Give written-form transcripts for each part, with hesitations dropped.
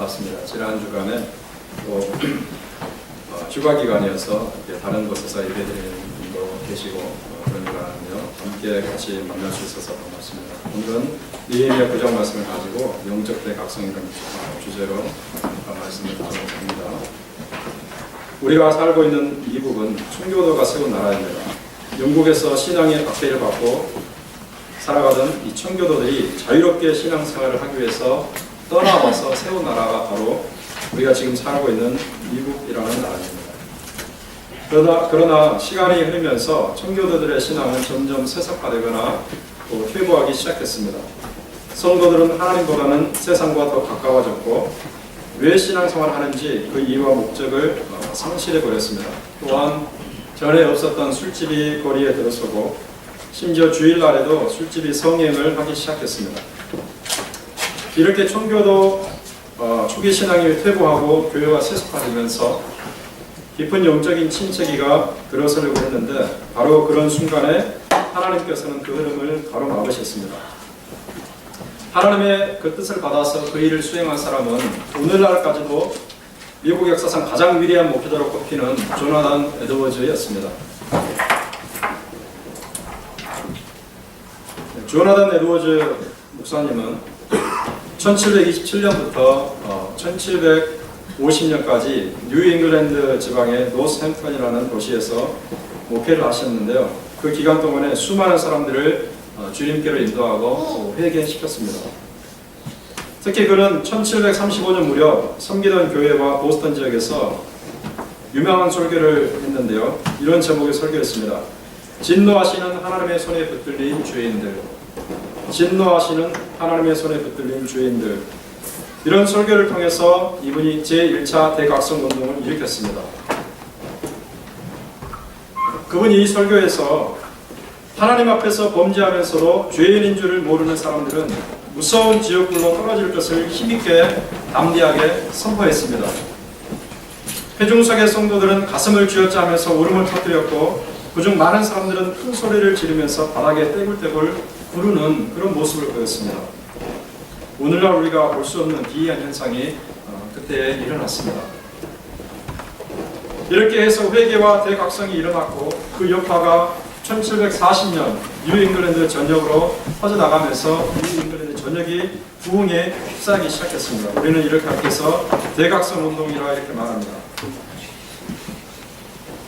받습니다. 지난 주간에 또 휴가 기간이어서 다른 곳에서 예배드리는 분도 계시고 그런 주간이며 함께 같이 만날 수 있어서 반갑습니다. 오늘은 느헤미야 9장 말씀을 가지고 영적 대각성이라는 주제로 말씀을 나누겠습니다. 우리가 살고 있는 미국은 청교도가 세운 나라입니다. 영국에서 신앙의 박해를 받고 살아가던 이 청교도들이 자유롭게 신앙생활을 하기 위해서 떠나와서 세운 나라가 바로 우리가 지금 살고 있는 미국이라는 나라입니다. 그러나 시간이 흐르면서 청교도들의 신앙은 점점 세속화되거나 또 퇴보하기 시작했습니다. 성도들은 하나님보다는 세상과 더 가까워졌고 왜 신앙생활을 하는지 그 이유와 목적을 상실해버렸습니다. 또한 전에 없었던 술집이 거리에 들어서고 심지어 주일날에도 술집이 성행을 하기 시작했습니다. 이렇게 청교도 초기 신앙이 퇴보하고 교회가 세속화되면서 깊은 영적인 침체기가 들어서려고 했는데 바로 그런 순간에 하나님께서는 그 흐름을 가로막으셨습니다. 하나님의 그 뜻을 받아서 그 일을 수행한 사람은 오늘날까지도 미국 역사상 가장 위대한 목회자로 꼽히는 조나단 에드워즈였습니다. 조나단 에드워즈 목사님은 1727년부터 1750년까지 뉴잉글랜드 지방의 노스햄턴이라는 도시에서 목회를 하셨는데요. 그 기간 동안에 수많은 사람들을 주님께로 인도하고 회개시켰습니다. 특히 그는 1735년 무렵 섬기던 교회와 보스턴 지역에서 유명한 설교를 했는데요. 이런 제목의 설교였습니다. 진노하시는 하나님의 손에 붙들린 죄인들, 진노하시는 하나님의 손에 붙들린 죄인들. 이런 설교를 통해서 이분이 제1차 대각성운동을 일으켰습니다. 그분이 이 설교에서 하나님 앞에서 범죄하면서도 죄인인 줄을 모르는 사람들은 무서운 지옥불로 떨어질 것을 힘있게 담대하게 선포했습니다. 회중석의 성도들은 가슴을 쥐어짜면서 울음을 터뜨렸고 그중 많은 사람들은 큰 소리를 지르면서 바닥에 떼굴떼굴 구르는 그런 모습을 보였습니다. 오늘날 우리가 볼 수 없는 기이한 현상이 그때 일어났습니다. 이렇게 해서 회개와 대각성이 일어났고 그 여파가 1740년 뉴잉글랜드 전역으로 퍼져나가면서 뉴잉글랜드 전역이 부흥에 휩싸이기 시작했습니다. 우리는 이렇게 해서 대각성 운동이라 이렇게 말합니다.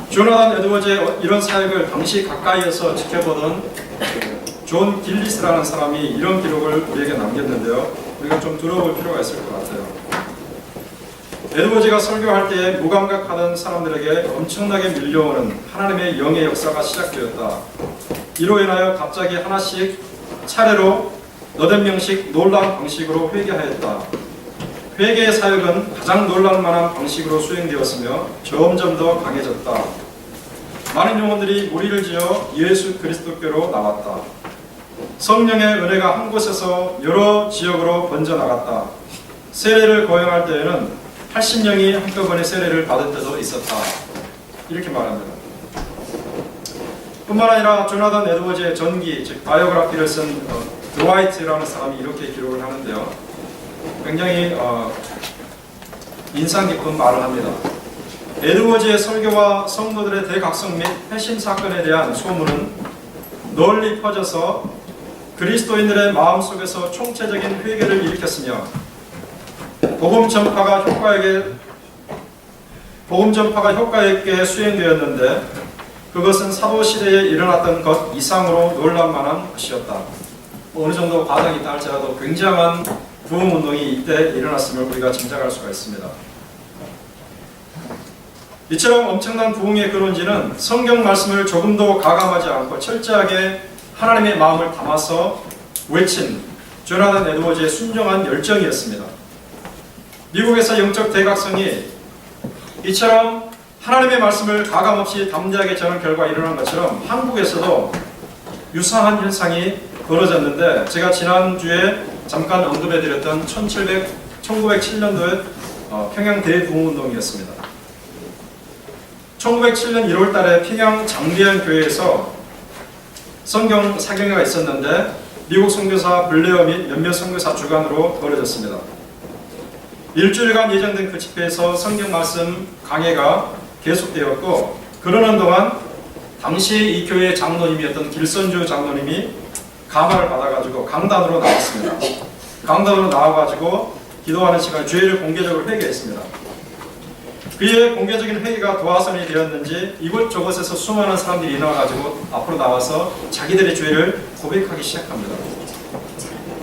조나단 에드워즈의 이런 사역을 당시 가까이에서 지켜보던 존 길리스라는 사람이 이런 기록을 우리에게 남겼는데요. 우리가 좀 들어볼 필요가 있을 것 같아요. 에드워즈가 설교할 때에 무감각하던 사람들에게 엄청나게 밀려오는 하나님의 영의 역사가 시작되었다. 이로 인하여 갑자기 하나씩 차례로 너댓 명씩 놀라운 방식으로 회개하였다. 회개의 사역은 가장 놀랄만한 방식으로 수행되었으며 점점 더 강해졌다. 많은 영혼들이 무리를 지어 예수 그리스도께로 나왔다. 성령의 은혜가 한 곳에서 여러 지역으로 번져나갔다. 세례를 거행할 때에는 80명이 한꺼번에 세례를 받은 때도 있었다. 이렇게 말합니다. 뿐만 아니라 조나단 에드워즈의 전기, 즉 바이오그래피를 쓴 드와이트라는 사람이 이렇게 기록을 하는데요. 굉장히 인상 깊은 말을 합니다. 에드워즈의 설교와 성도들의 대각성 및 회심 사건에 대한 소문은 널리 퍼져서 그리스도인들의 마음속에서 총체적인 회개를 일으켰으며 복음 전파가 효과 있게 수행되었는데 그것은 사도 시대에 일어났던 것 이상으로 놀랄만한 것이었다. 어느 정도 과정이 있다 할지라도 굉장한 부흥 운동이 이때 일어났음을 우리가 짐작할 수가 있습니다. 이처럼 엄청난 부흥의 근원지는 성경 말씀을 조금도 가감하지 않고 철저하게 하나님의 마음을 담아서 외친 조나단 에드워즈의 순종한 열정이었습니다. 미국에서 영적 대각성이 이처럼 하나님의 말씀을 가감없이 담대하게 전한 결과 일어난 것처럼 한국에서도 유사한 현상이 벌어졌는데 제가 지난주에 잠깐 언급해드렸던 1907년도의 평양 대부흥운동이었습니다. 1907년 1월 달에 평양 장대현 교회에서 성경 사경회가 있었는데 미국 선교사 블레어 및 몇몇 선교사 주관으로 벌어졌습니다. 일주일간 예정된 그 집회에서 성경 말씀 강해가 계속되었고, 그러는 동안 당시 이 교회의 장로님이었던 길선주 장로님이 감화를 받아가지고 강단으로 나왔습니다. 강단으로 나와가지고 기도하는 시간, 죄를 공개적으로 회개했습니다. 그의 공개적인 회개가 도화선이 되었는지 이곳저곳에서 수많은 사람들이 일어나가지고 앞으로 나와서 자기들의 죄를 고백하기 시작합니다.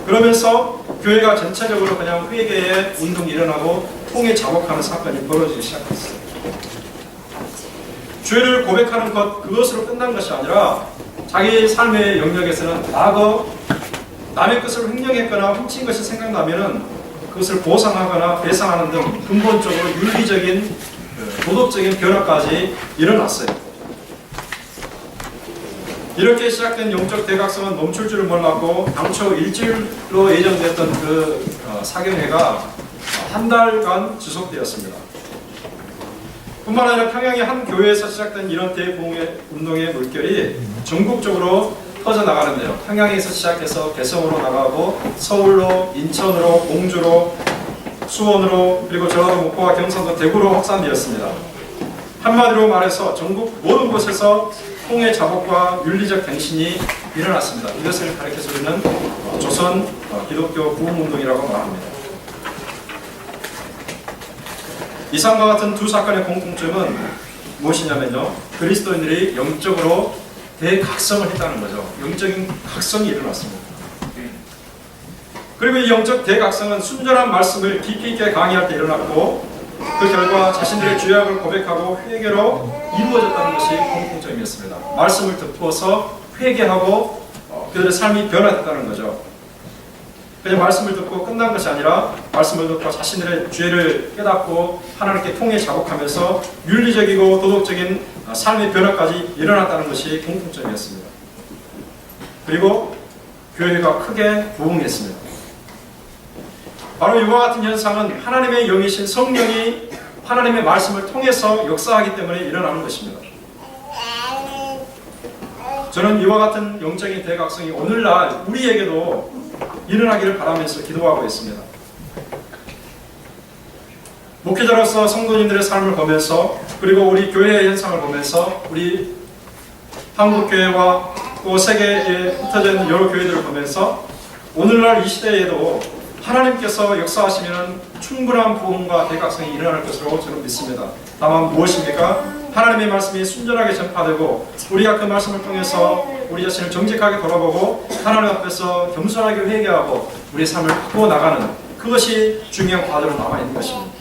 그러면서 교회가 전체적으로 그냥 회개의 운동이 일어나고 통에 자복하는 사건이 벌어지기 시작했어요. 죄를 고백하는 것, 그것으로 끝난 것이 아니라 자기 삶의 영역에서는 과거 남의 것을 횡령했거나 훔친 것이 생각나면은 그것을 보상하거나 배상하는 등 근본적으로 윤리적인 도덕적인 변화까지 일어났어요. 이렇게 시작된 영적 대각성은 멈출 줄을 몰랐고, 당초 일주일로 예정됐던 그 사경회가 한 달간 지속되었습니다. 뿐만 아니라 평양의 한 교회에서 시작된 이런 대부흥의 운동의 물결이 전국적으로 퍼져나가는데요. 평양에서 시작해서 개성으로 나가고 서울로, 인천으로, 공주로, 수원으로, 그리고 전라도 목포와 경상도 대구로 확산되었습니다. 한마디로 말해서 전국 모든 곳에서 통의 자복과 윤리적 갱신이 일어났습니다. 이것을 가리켜서 우리는 조선 기독교 부흥운동이라고 말합니다. 이상과 같은 두 사건의 공통점은 무엇이냐면요, 그리스도인들이 영적으로 대각성을 했다는 거죠. 영적인 각성이 일어났습니다. 그리고 이 영적 대각성은 순전한 말씀을 깊이 있게 강의할 때 일어났고, 그 결과 자신들의 죄악을 고백하고 회개로 이루어졌다는 것이 공통점이었습니다. 말씀을 듣고서 회개하고 그들의 삶이 변화됐다는 거죠. 그냥 말씀을 듣고 끝난 것이 아니라 말씀을 듣고 자신들의 죄를 깨닫고 하나님께 통해 자복하면서 윤리적이고 도덕적인 삶의 변화까지 일어났다는 것이 공통점이었습니다. 그리고 교회가 크게 부흥했습니다. 바로 이와 같은 현상은 하나님의 영이신 성령이 하나님의 말씀을 통해서 역사하기 때문에 일어나는 것입니다. 저는 이와 같은 영적인 대각성이 오늘날 우리에게도 일어나기를 바라면서 기도하고 있습니다. 목회자로서 성도님들의 삶을 보면서, 그리고 우리 교회의 현상을 보면서, 우리 한국교회와 또 세계에 흩어져 있는 여러 교회들을 보면서 오늘날 이 시대에도 하나님께서 역사하시면 충분한 부흥과 대각성이 일어날 것으로 저는 믿습니다. 다만 무엇입니까? 하나님의 말씀이 순전하게 전파되고 우리가 그 말씀을 통해서 우리 자신을 정직하게 돌아보고 하나님 앞에서 겸손하게 회개하고 우리의 삶을 바꾸어 나가는, 그것이 중요한 과제로 남아있는 것입니다.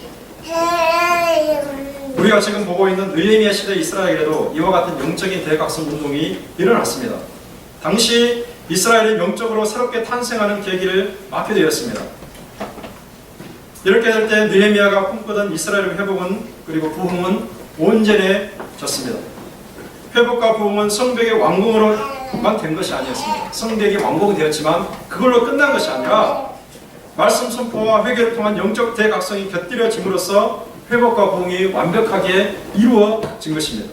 우리가 지금 보고 있는 느헤미야 시대 이스라엘에도 이와 같은 영적인 대각성 운동이 일어났습니다. 당시 이스라엘은 영적으로 새롭게 탄생하는 계기를 맞게 되었습니다. 이렇게 될 때 느헤미야가 꿈꾸던 이스라엘의 회복은, 그리고 부흥은 온전해졌습니다. 회복과 부흥은 성벽의 완공으로만 된 것이 아니었습니다. 성벽이 완공이 되었지만 그걸로 끝난 것이 아니라 말씀 선포와 회개를 통한 영적 대각성이 곁들여짐으로써 회복과 부흥이 완벽하게 이루어진 것입니다.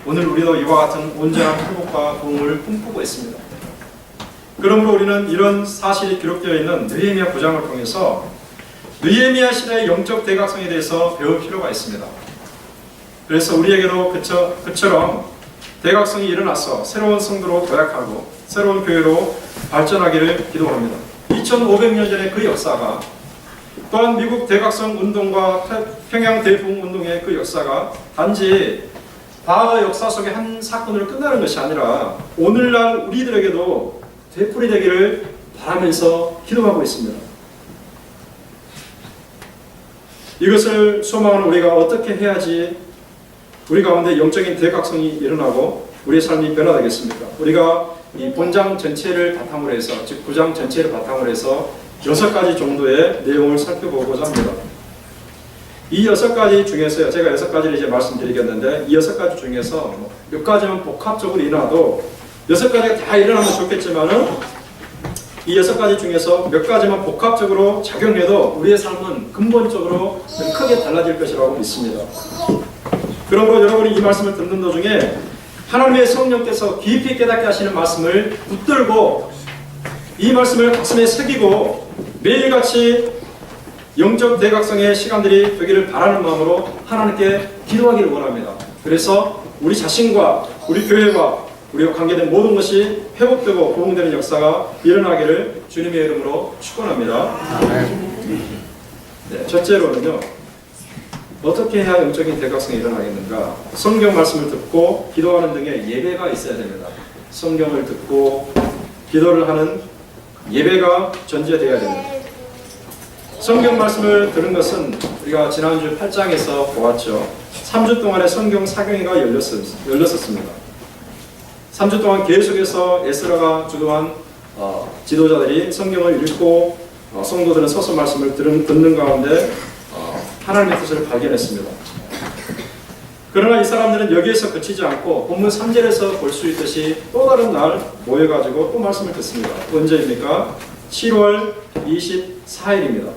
오늘 우리도 이와 같은 온전한 회복과 부흥을 꿈꾸고 있습니다. 그러므로 우리는 이런 사실이 기록되어 있는 느헤미야 9장을 통해서 느헤미야 시대의 영적 대각성에 대해서 배울 필요가 있습니다. 그래서 우리에게도 그처럼 대각성이 일어나서 새로운 성도로 도약하고 새로운 교회로 발전하기를 기도합니다. 2500년 전의 그 역사가, 또한 미국 대각성 운동과 평양 대부흥 운동의 그 역사가 단지 과거 역사 속의 한 사건으로 끝나는 것이 아니라 오늘날 우리들에게도 되풀이 되기를 바라면서 기도하고 있습니다. 이것을 소망하는 우리가 어떻게 해야지 우리 가운데 영적인 대각성이 일어나고 우리의 삶이 변화되겠습니까? 우리가 이 본장 전체를 바탕으로 해서, 즉 9장 전체를 바탕으로 해서 6가지 정도의 내용을 살펴보고자 합니다. 이 6가지 중에서요, 제가 6가지를 이제 말씀드리겠는데, 이 6가지 중에서 몇 가지만 복합적으로 일어나도 6가지가 다 일어나면 좋겠지만은 이 6가지 중에서 몇 가지만 복합적으로 작용해도 우리의 삶은 근본적으로 크게 달라질 것이라고 믿습니다. 그러므로 여러분이 이 말씀을 듣는 도중에 하나님의 성령께서 깊이 깨닫게 하시는 말씀을 붙들고 이 말씀을 가슴에 새기고 매일같이 영적 대각성의 시간들이 되기를 바라는 마음으로 하나님께 기도하기를 원합니다. 그래서 우리 자신과 우리 교회와 우리와 관계된 모든 것이 회복되고 보응되는 역사가 일어나기를 주님의 이름으로 축원합니다. 네, 첫째로는요, 어떻게 해야 영적인 대각성이 일어나겠는가? 성경 말씀을 듣고 기도하는 등의 예배가 있어야 됩니다. 성경을 듣고 기도를 하는 예배가 전제되어야 됩니다. 성경 말씀을 들은 것은 우리가 지난주 8장에서 보았죠. 3주 동안의 성경 사경회가 열렸었습니다. 3주 동안 계속해서 에스라가 주도한 지도자들이 성경을 읽고 성도들은 서서 말씀을 듣는 가운데 하나님의 뜻을 발견했습니다. 그러나 이 사람들은 여기에서 그치지 않고 본문 3절에서 볼 수 있듯이 또 다른 날 모여가지고 또 말씀을 듣습니다. 언제입니까? 7월 24일입니다.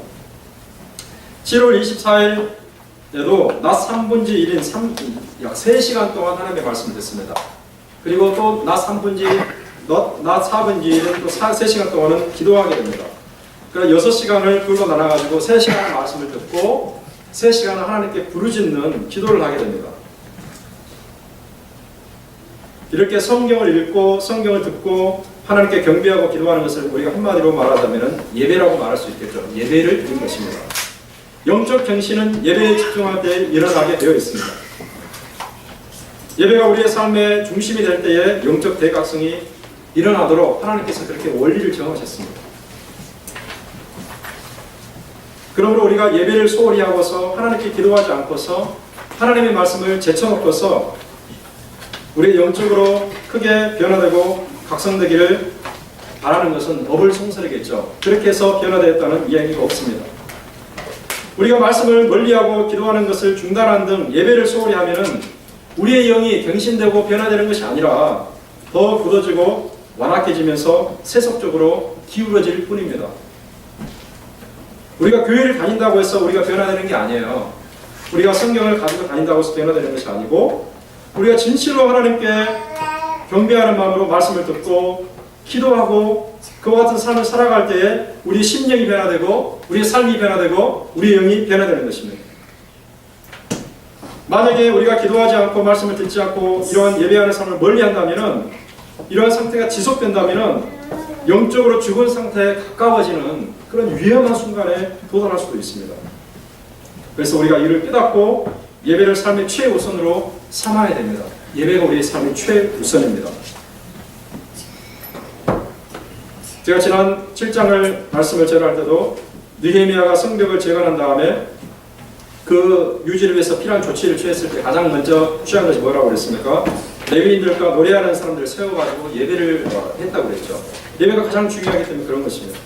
7월 24일에도 낮 3분지 1인 약 3시간 동안 하나님의 말씀을 듣습니다. 그리고 또 낮 4분지 1은 또 3시간 동안은 기도하게 됩니다. 그러니까 6시간을 둘로 나눠가지고 3시간 말씀을 듣고 3시간은 하나님께 부르짖는 기도를 하게 됩니다. 이렇게 성경을 읽고 성경을 듣고 하나님께 경배하고 기도하는 것을 우리가 한마디로 말하자면 예배라고 말할 수 있겠죠. 예배를 드린 것입니다. 영적 경신은 예배에 집중할 때 일어나게 되어 있습니다. 예배가 우리의 삶의 중심이 될 때에 영적 대각성이 일어나도록 하나님께서 그렇게 원리를 정하셨습니다. 그러므로 우리가 예배를 소홀히 하고서 하나님께 기도하지 않고서 하나님의 말씀을 제쳐놓고서 우리 영적으로 크게 변화되고 각성되기를 바라는 것은 어불성설이겠죠. 그렇게 해서 변화되었다는 이야기가 없습니다. 우리가 말씀을 멀리하고 기도하는 것을 중단한 등 예배를 소홀히 하면은 우리의 영이 갱신되고 변화되는 것이 아니라 더 굳어지고 완악해지면서 세속적으로 기울어질 뿐입니다. 우리가 교회를 다닌다고 해서 우리가 변화되는 게 아니에요. 우리가 성경을 가지고 다닌다고 해서 변화되는 것이 아니고 우리가 진실로 하나님께 경배하는 마음으로 말씀을 듣고 기도하고 그와 같은 삶을 살아갈 때에 우리 심령이 변화되고 우리의 삶이 변화되고 우리의 영이 변화되는 것입니다. 만약에 우리가 기도하지 않고 말씀을 듣지 않고 이러한 예배하는 삶을 멀리한다면 이러한 상태가 지속된다면 영적으로 죽은 상태에 가까워지는 그런 위험한 순간에 도달할 수도 있습니다. 그래서 우리가 이를 깨닫고 예배를 삶의 최우선으로 삼아야 됩니다. 예배가 우리의 삶의 최우선입니다. 제가 지난 7장을 말씀을 제가 때도 느헤미야가 성벽을 재건한 다음에 그 유지를 위해서 필요한 조치를 취했을 때 가장 먼저 취한 것이 뭐라고 그랬습니까? 레위인들과 노래하는 사람들을 세워가지고 예배를 했다고 그랬죠. 예배가 가장 중요하기 때문에 그런 것입니다.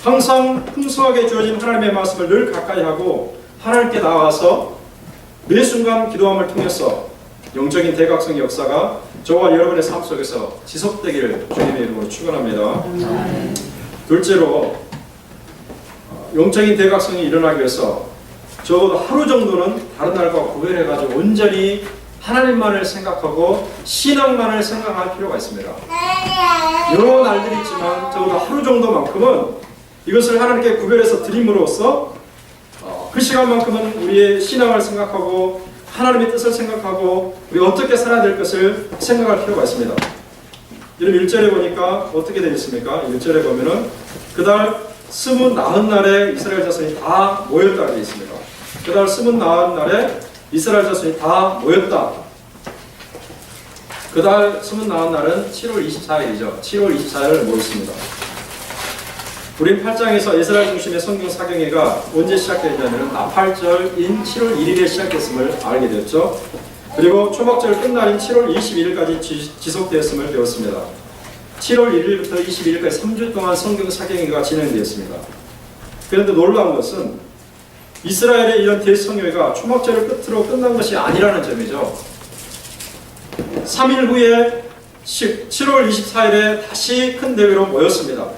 항상 풍성하게 주어진 하나님의 말씀을 늘 가까이 하고 하나님께 나아가서 매 순간 기도함을 통해서 영적인 대각성의 역사가 저와 여러분의 삶 속에서 지속되기를 주님의 이름으로 축원합니다. 둘째로 영적인 대각성이 일어나기 위해서 적어도 하루 정도는 다른 날과 구별해가지고 온전히 하나님만을 생각하고 신앙만을 생각할 필요가 있습니다. 여러 날들이 있지만 적어도 하루 정도만큼은 이것을 하나님께 구별해서 드림으로써 그 시간만큼은 우리의 신앙을 생각하고 하나님의 뜻을 생각하고 우리 어떻게 살아야 될 것을 생각할 필요가 있습니다. 이런 1절에 보니까 어떻게 되어 있습니까? 1절에 보면은 그달 29날에 이스라엘 자손이 다 모였다고 되어 있습니다. 그달 29날에 이스라엘 자손이 다 모였다. 그달 29날은 7월 24일이죠. 7월 24일을 모였습니다. 우린 8장에서 이스라엘 중심의 성경 사경회가 언제 시작됐냐면 나팔절인 7월 1일에 시작됐음을 알게 되었죠. 그리고 초막절 끝날인 7월 21일까지 지속되었음을 배웠습니다. 7월 1일부터 22일까지 3주 동안 성경 사경회가 진행되었습니다. 그런데 놀라운 것은 이스라엘의 이런 대성회가 초막절을 끝으로 끝난 것이 아니라는 점이죠. 3일 후에 7월 24일에 다시 큰 대회로 모였습니다.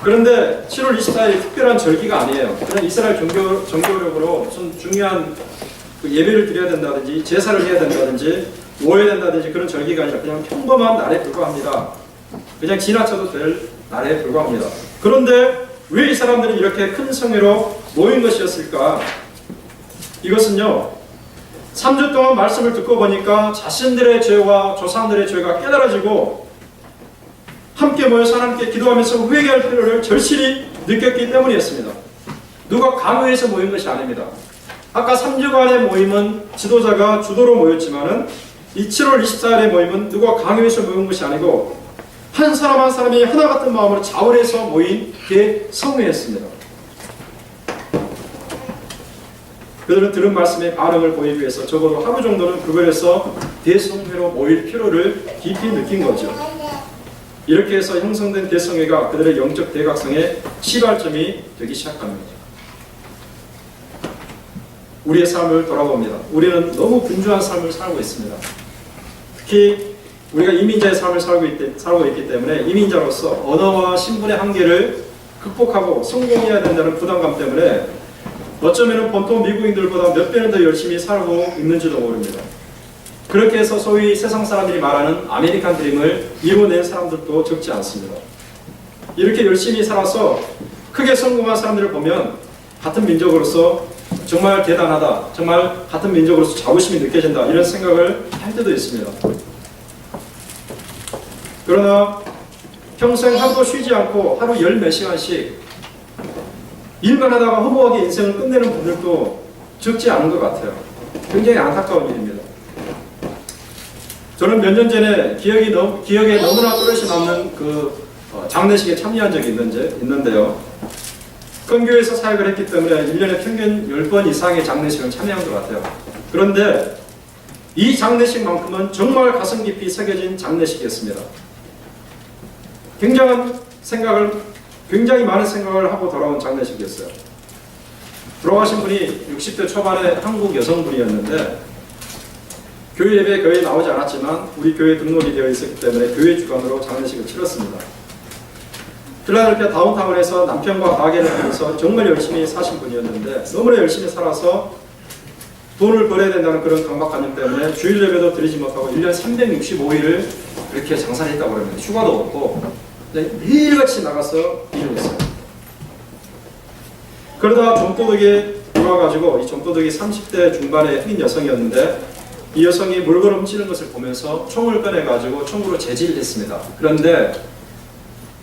그런데 7월 24일이 특별한 절기가 아니에요. 그냥 이스라엘 종교력으로 무슨 중요한 예배를 드려야 된다든지 제사를 해야 된다든지 모여야 된다든지 그런 절기가 아니라 그냥 평범한 날에 불과합니다. 그냥 지나쳐도 될 날에 불과합니다. 그런데 왜 이 사람들이 이렇게 큰 성회로 모인 것이었을까? 이것은요, 3주 동안 말씀을 듣고 보니까 자신들의 죄와 조상들의 죄가 깨달아지고 함께 모여서 하나님께 기도하면서 회개할 필요를 절실히 느꼈기 때문이었습니다. 누가 강요해서 모인 것이 아닙니다. 아까 3주간의 모임은 지도자가 주도로 모였지만은 이 7월 24일의 모임은 누가 강요해서 모인 것이 아니고 한 사람 한 사람이 하나 같은 마음으로 자원해서 모인 대성회였습니다. 그들은 들은 말씀에 반응을 보이기 위해서 적어도 하루 정도는 그곳에서 대성회로 모일 필요를 깊이 느낀 거죠. 이렇게 해서 형성된 대성회가 그들의 영적 대각성의 시발점이 되기 시작합니다. 우리의 삶을 돌아봅니다. 우리는 너무 분주한 삶을 살고 있습니다. 특히 우리가 이민자의 삶을 살고 있기 때문에 이민자로서 언어와 신분의 한계를 극복하고 성공해야 된다는 부담감 때문에 어쩌면 본토 미국인들보다 몇 배는 더 열심히 살고 있는지도 모릅니다. 그렇게 해서 소위 세상 사람들이 말하는 아메리칸 드림을 이루어낸 사람들도 적지 않습니다. 이렇게 열심히 살아서 크게 성공한 사람들을 보면 같은 민족으로서 정말 대단하다, 정말 같은 민족으로서 자부심이 느껴진다, 이런 생각을 할 때도 있습니다. 그러나 평생 하루도 쉬지 않고 하루 열 몇 시간씩 일만 하다가 허무하게 인생을 끝내는 분들도 적지 않은 것 같아요. 굉장히 안타까운 일입니다. 저는 몇 년 전에 기억에 너무나 또렷이 남는 장례식에 참여한 적이 있는데요. 큰 교회에서 사역을 했기 때문에 1년에 평균 10번 이상의 장례식을 참여한 것 같아요. 그런데 이 장례식만큼은 정말 가슴 깊이 새겨진 장례식이었습니다. 굉장히 많은 생각을 하고 돌아온 장례식이었어요. 돌아가신 분이 60대 초반의 한국 여성분이었는데 교회 예배에 거의 나오지 않았지만 우리 교회에 등록이 되어 있었기 때문에 교회 주관으로 장례식을 치렀습니다. 필라델피아 다운타운에서 남편과 가게를 하면서 정말 열심히 사신 분이었는데 너무나 열심히 살아서 돈을 벌어야 된다는 그런 강박관념 때문에 주일 예배도 드리지 못하고 1년 365일을 그렇게 장사를 했다고 합니다. 휴가도 없고 매일같이 나가서 일을 했어요. 그러다 좀도둑이 들어와가지고 이 좀도둑이 30대 중반의 흑인 여성이었는데 이 여성이 물건 훔치는 것을 보면서 총을 꺼내가지고 총으로 제지를 했습니다. 그런데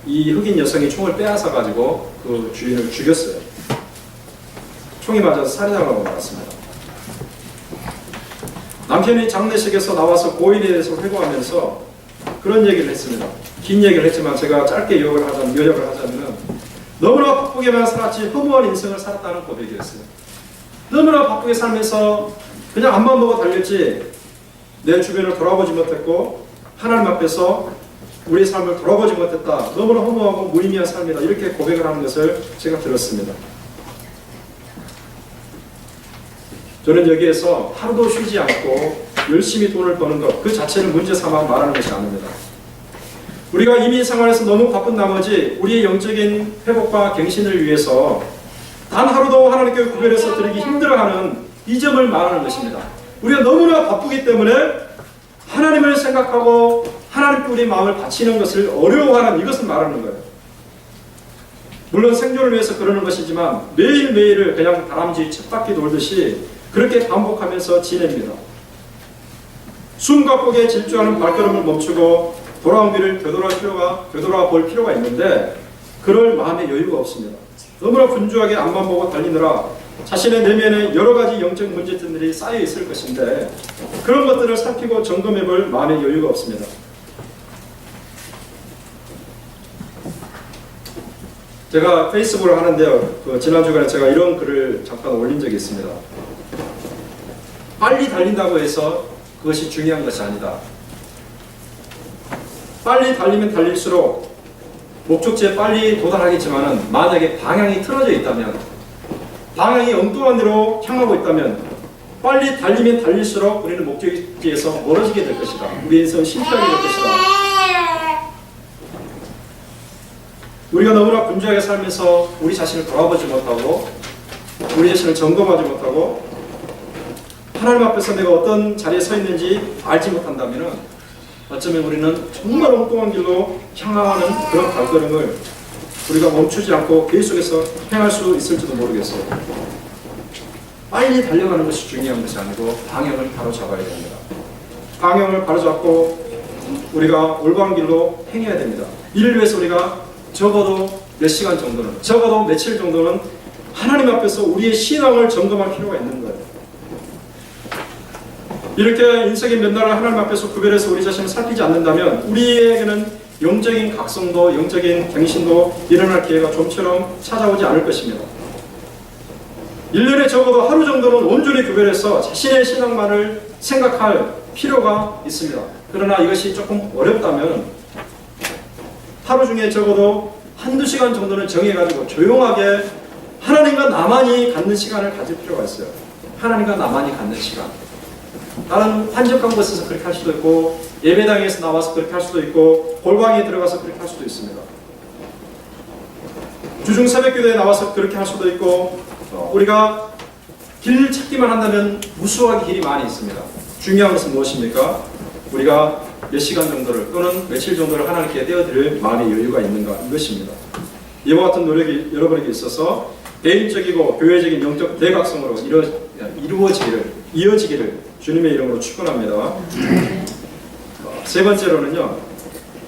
이 흑인 여성이 총을 빼앗아가지고 그 주인을 죽였어요. 총이 맞아서 살해당하고 말았습니다. 남편이 장례식에서 나와서 고인에 대해서 회고하면서 그런 얘기를 했습니다. 긴 얘기를 했지만 제가 짧게 요약을 하자면 너무나 바쁘게만 살았지 허무한 인생을 살았다는 고백이었어요. 너무나 바쁘게 살면서 그냥 앞만 보고 달렸지 내 주변을 돌아보지 못했고 하나님 앞에서 우리의 삶을 돌아보지 못했다. 너무나 허무하고 무의미한 삶이다. 이렇게 고백을 하는 것을 제가 들었습니다. 저는 여기에서 하루도 쉬지 않고 열심히 돈을 버는 것 그 자체를 문제 삼아 말하는 것이 아닙니다. 우리가 이민 생활에서 너무 바쁜 나머지 우리의 영적인 회복과 갱신을 위해서 단 하루도 하나님께 구별해서 드리기 힘들어하는 이 점을 말하는 것입니다. 우리가 너무나 바쁘기 때문에 하나님을 생각하고 하나님께 우리 마음을 바치는 것을 어려워하는 이것을 말하는 거예요. 물론 생존을 위해서 그러는 것이지만 매일매일을 그냥 다람쥐 쳇바퀴 돌듯이 그렇게 반복하면서 지냅니다. 숨과 폭에 질주하는 발걸음을 멈추고 돌아온 길을 되돌아볼 필요가 있는데 그럴 마음의 여유가 없습니다. 너무나 분주하게 앞만 보고 달리느라 자신의 내면에 여러 가지 영적 문제점들이 쌓여 있을 것인데 그런 것들을 살피고 점검해 볼 마음의 여유가 없습니다. 제가 페이스북을 하는데요. 지난 주간에 제가 이런 글을 잠깐 올린 적이 있습니다. 빨리 달린다고 해서 그것이 중요한 것이 아니다. 빨리 달리면 달릴수록 목적지에 빨리 도달하겠지만은 만약에 방향이 틀어져 있다면, 방향이 엉뚱한 데로 향하고 있다면 빨리 달리면 달릴수록 우리는 목적지에서 멀어지게 될 것이다. 우리 인생은 실패하게 될 것이다. 우리가 너무나 분주하게 살면서 우리 자신을 돌아보지 못하고 우리 자신을 점검하지 못하고 하나님 앞에서 내가 어떤 자리에 서 있는지 알지 못한다면 어쩌면 우리는 정말 엉뚱한 길로 향하는 그런 발걸음을 우리가 멈추지 않고 계속해서 행할 수 있을지도 모르겠어요. 빨리 달려가는 것이 중요한 것이 아니고 방향을 바로잡아야 됩니다. 방향을 바로잡고 우리가 올바른 길로 행해야 됩니다. 이를 위해서 우리가 적어도 몇 시간 정도는, 적어도 며칠 정도는 하나님 앞에서 우리의 신앙을 점검할 필요가 있는 거예요. 이렇게 인생의 몇 날을 하나님 앞에서 구별해서 우리 자신을 살피지 않는다면 우리에게는 영적인 각성도, 영적인 갱신도 일어날 기회가 좀처럼 찾아오지 않을 것입니다. 1년에 적어도 하루 정도는 온전히 구별해서 자신의 신앙만을 생각할 필요가 있습니다. 그러나 이것이 조금 어렵다면 하루 중에 적어도 한두 시간 정도는 정해가지고 조용하게 하나님과 나만이 갖는 시간을 가질 필요가 있어요. 하나님과 나만이 갖는 시간. 다른 한적한 곳에서 그렇게 할 수도 있고 예배당에서 나와서 그렇게 할 수도 있고 골방에 들어가서 그렇게 할 수도 있습니다. 주중 새벽기도에 나와서 그렇게 할 수도 있고 우리가 길 찾기만 한다면 무수하게 길이 많이 있습니다. 중요한 것은 무엇입니까? 우리가 몇 시간 정도를 또는 며칠 정도를 하나님께 떼어드릴 마음의 여유가 있는가 이것입니다. 이와 같은 노력이 여러분에게 있어서 개인적이고 교회적인 영적 대각성으로 이어지기를 주님의 이름으로 축원합니다. 세 번째로는요,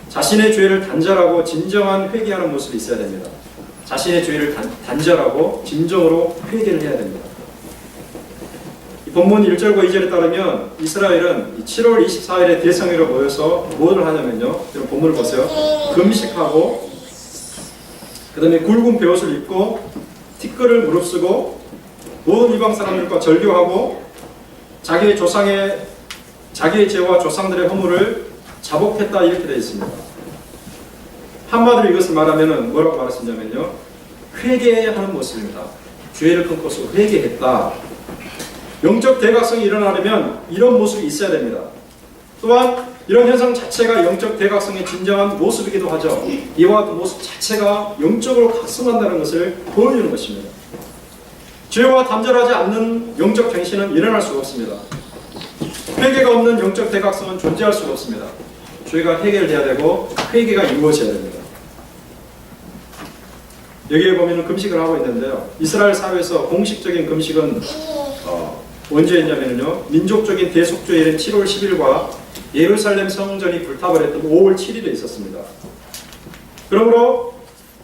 자신의 죄를 단절하고 진정한 회개하는 모습이 있어야 됩니다. 자신의 죄를 단절하고 진정으로 회개를 해야 됩니다. 이 본문 1절과 2절에 따르면 이스라엘은 7월 24일에 대성회로 모여서 무엇을 하냐면요, 여러분 본문을 보세요. 금식하고 그 다음에 굵은 베옷을 입고 티끌을 무릅쓰고 모든 이방 사람들과 절교하고 자기의 죄와 조상들의 허물을 자복했다 이렇게 되어 있습니다. 한마디로 이것을 말하면 뭐라고 말할 수 있냐면요, 회개하는 모습입니다. 죄를 끊고서 회개했다. 영적 대각성이 일어나려면 이런 모습이 있어야 됩니다. 또한 이런 현상 자체가 영적 대각성의 진정한 모습이기도 하죠. 이와 같은 모습 자체가 영적으로 각성한다는 것을 보여주는 것입니다. 죄와 단절하지 않는 영적 갱신은 일어날 수가 없습니다. 회개가 없는 영적 대각성은 존재할 수가 없습니다. 죄가 해결돼야 되고 회개가 이루어져야 됩니다. 여기에 보면 금식을 하고 있는데요, 이스라엘 사회에서 공식적인 금식은 언제 했냐면요, 민족적인 대속주일인 7월 10일과 예루살렘 성전이 불타버렸던 5월 7일에 있었습니다. 그러므로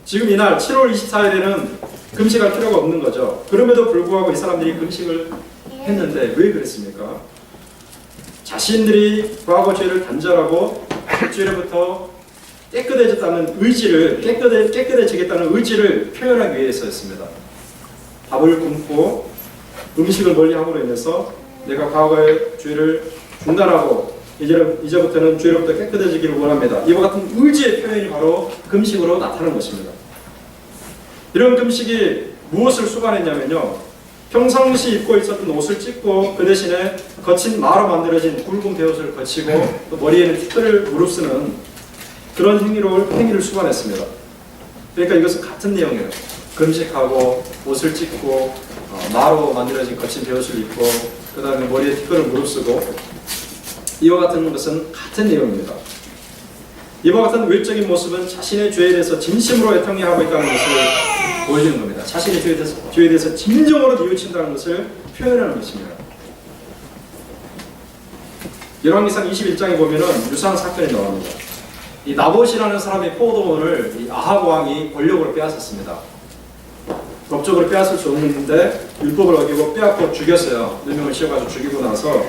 지금 이날 7월 24일에는 금식할 필요가 없는 거죠. 그럼에도 불구하고 이 사람들이 금식을 했는데 왜 그랬습니까? 자신들이 과거 죄를 단절하고 죄로부터 깨끗해졌다는 의지를, 깨끗해지겠다는 의지를 표현하기 위해서였습니다. 밥을 굶고 음식을 멀리함으로 인해서 내가 과거의 죄를 중단하고 이제부터는 죄로부터 깨끗해지기를 원합니다. 이와 같은 의지의 표현이 바로 금식으로 나타나는 것입니다. 이런 금식이 무엇을 수반했냐면요, 평상시 입고 있었던 옷을 찢고 그 대신에 거친 마로 만들어진 굵은 베옷을 거치고 또 머리에는 티끌을 무릅쓰는 그런 행위를 수반했습니다. 그러니까 이것은 같은 내용이에요. 금식하고 옷을 찢고 마로 만들어진 거친 베옷을 입고 그 다음에 머리에 티끌을 무릅쓰고 이와 같은 것은 같은 내용입니다. 이와 같은 외적인 모습은 자신의 죄에 대해서 진심으로 애통해하고 있다는 것을 보여주는 겁니다. 자신의 죄에 대해서 진정으로 뉘우친다는 것을 표현하는 것입니다. 열왕기상 21장에 보면은 유사한 사건이 나옵니다. 이 나봇이라는 사람의 포도원을 이 아합 왕이 권력으로 빼앗았습니다. 법적으로 빼앗을 수 없는데 율법을 어기고 빼앗고 죽였어요. 몇 명을 씌워가지고 죽이고 나서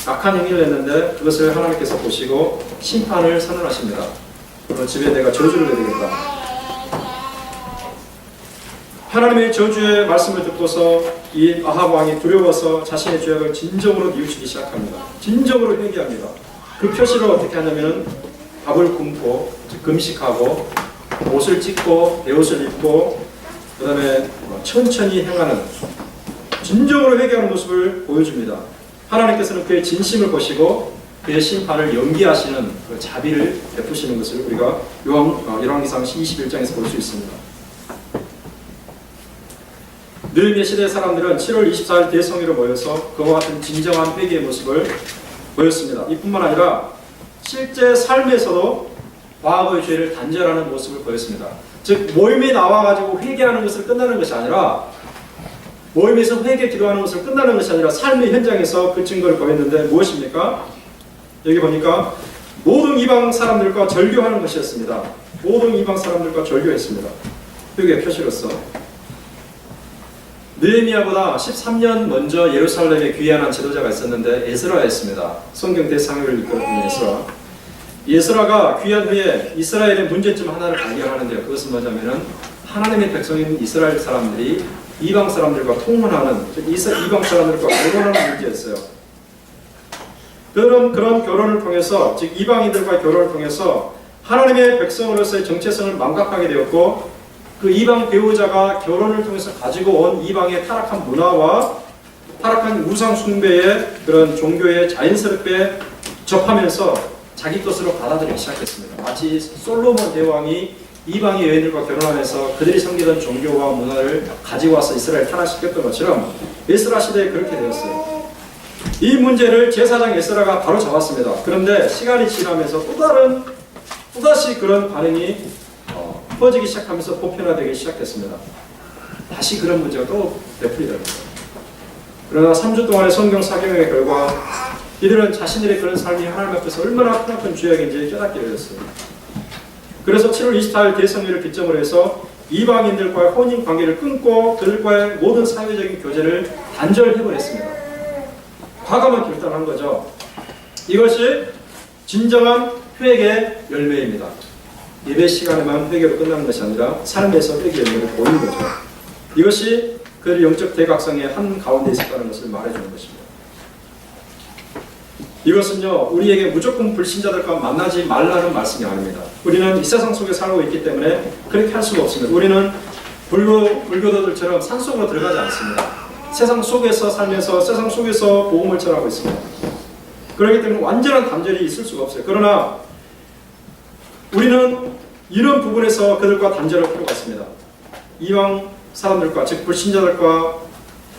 악한 행위를 했는데 그것을 하나님께서 보시고 심판을 선언하십니다. 너 집에 내가 저주를 내리겠다. 하나님의 저주의 말씀을 듣고서 이 아합 왕이 두려워서 자신의 죄악을 진정으로 뉘우치기 시작합니다. 진정으로 회개합니다. 그 표시로 어떻게 하냐면 밥을 굶고 금식하고 옷을 찢고 베옷을 입고 그 다음에 천천히 행하는 진정으로 회개하는 모습을 보여줍니다. 하나님께서는 그의 진심을 보시고 그의 심판을 연기하시는 그 자비를 베푸시는 것을 우리가 열왕기상 21장에서 볼 수 있습니다. 느헤미야 시대의 사람들은 7월 24일 대성회로 모여서 그와 같은 진정한 회개의 모습을 보였습니다. 이뿐만 아니라 실제 삶에서도 과거의 죄를 단절하는 모습을 보였습니다. 즉 모임에 나와가지고 회개하는 것을 끝나는 것이 아니라 모임에서 회개 기도하는 것을 끝나는 것이 아니라 삶의 현장에서 그 증거를 보였는데 무엇입니까? 여기 보니까 모든 이방 사람들과 절교하는 것이었습니다. 모든 이방 사람들과 절교했습니다. 여기에 표시로서 느헤미야보다 13년 먼저 예루살렘에 귀환한 지도자가 있었는데 에스라였습니다. 성경 대상을 이끌었던 에스라. 에스라가 귀환 후에 이스라엘의 문제점 하나를 발견하는데요. 그것은 뭐냐면은 하나님의 백성인 이스라엘 사람들이 이방 사람들과 통혼하는, 이방 사람들과 결혼하는 문제였어요. 그런 결혼을 통해서, 즉 이방인들과의 결혼을 통해서 하나님의 백성으로서의 정체성을 망각하게 되었고, 그 이방 배우자가 결혼을 통해서 가지고 온 이방의 타락한 문화와 타락한 우상 숭배의 그런 종교에 자연스럽게 접하면서 자기 것으로 받아들이기 시작했습니다. 마치 솔로몬 대왕이 이방의 여인들과 결혼하면서 그들이 섬기던 종교와 문화를 가지고 와서 이스라엘 타락시켰던 것처럼 에스라 시대에 그렇게 되었어요. 이 문제를 제사장 에스라가 바로 잡았습니다. 그런데 시간이 지나면서 또다시 그런 반응이 퍼지기 시작하면서 보편화되기 시작했습니다. 다시 그런 문제가 또 되풀이됩니다. 그러나 3주 동안의 성경 사경의 결과 이들은 자신들의 그런 삶이 하나님 앞에서 얼마나 크나큰 죄악인지 깨닫게 되었어요. 그래서 7월 24일 대성회를 기점으로 해서 이방인들과의 혼인 관계를 끊고 그들과의 모든 사회적인 교제를 단절해버렸습니다. 과감한 결단한 거죠. 이것이 진정한 회개의 열매입니다. 예배 시간에만 회개로 끝나는 것이 아니라 삶에서 회개 열매를 보이는 거죠. 이것이 그들의 영적 대각성의 한 가운데 있었다는 것을 말해주는 것입니다. 이것은요, 우리에게 무조건 불신자들과 만나지 말라는 말씀이 아닙니다. 우리는 이 세상 속에 살고 있기 때문에 그렇게 할 수가 없습니다. 우리는 불교도들처럼 산속으로 들어가지 않습니다. 세상 속에서 살면서 세상 속에서 복음을 전하고 있습니다. 그렇기 때문에 완전한 단절이 있을 수가 없어요. 그러나 우리는 이런 부분에서 그들과 단절할 필요가 있습니다. 이방 사람들과, 즉 불신자들과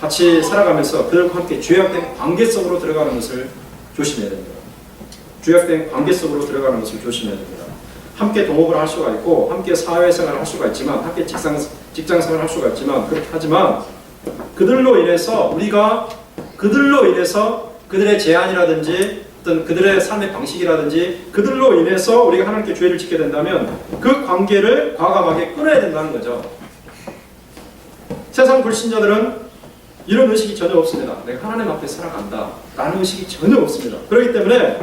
같이 살아가면서 그들과 함께 죄악된 관계 속으로 들어가는 것을 조심해야 됩니다. 죄악된 관계 속으로 들어가는 것을 조심해야 됩니다. 함께 동업을 할 수가 있고 함께 사회생활을 할 수가 있지만 함께 직장생활을 할 수가 있지만 그렇게 하지만 그들로 인해서 그들의 제한이라든지 어떤 그들의 삶의 방식이라든지 그들로 인해서 우리가 하나님께 죄를 짓게 된다면 그 관계를 과감하게 끊어야 된다는 거죠. 세상 불신자들은 이런 의식이 전혀 없습니다. 내가 하나님 앞에 살아간다 라는 의식이 전혀 없습니다. 그렇기 때문에